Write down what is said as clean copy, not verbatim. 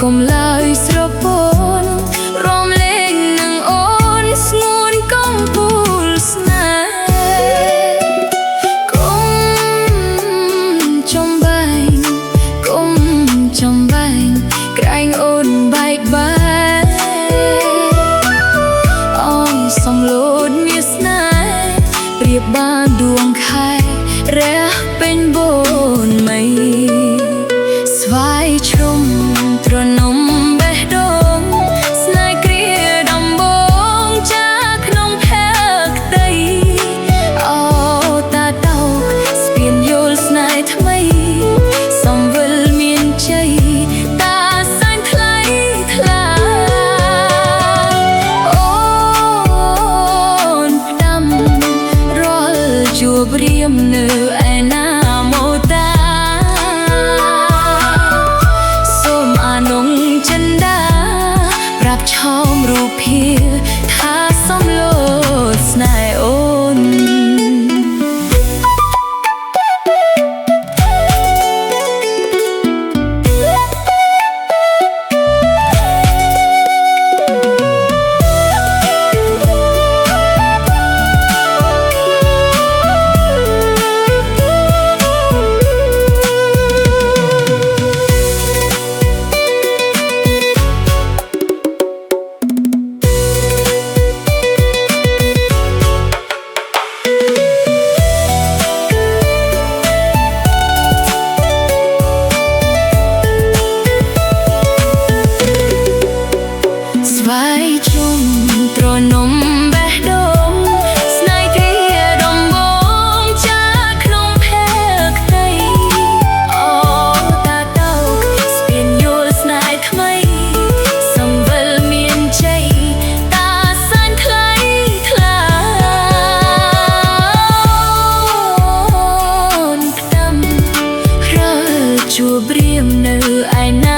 ុំឡើយស្រពន់រំលែងនឹងអូនស្ងួនកំពូលស្នេហ៍កុំចំបែងកុំចំបែងក្រែងអូនបែកបាក់អងសំឡូតមានស្នេហ៍ប្រៀបបានដួងខែរះពេញបូនមៃស្វាយជ្រុំទ្រនំបេះដូងស្នេហ៍គ្រាដំបងចាក្នុងផែក្តីអូតាតោស្ពានយល់ស្នេហ៍ថ្មីសំវិលមានជ័យតាសាញ់ថ្លៃថ្លាអូនផ្ដាំរាល់ជួបរៀមនៅឯណាមកតាចិនដាប្រាប់ឆោមរូបភាពថាសំឡូតស្នេហ៍អូនស្វាយជុំទ្រនំបេះដូងស្នេហ៍គ្រាដំបងចាក្នុងផែក្តីអូតាតោស្ពានយល់ស្នេហ៍ថ្មីសំវិលមានជ័យតាសាញ់ថ្លៃថ្លាអូនផ្ដាំរើជួបរៀមនៅឯណា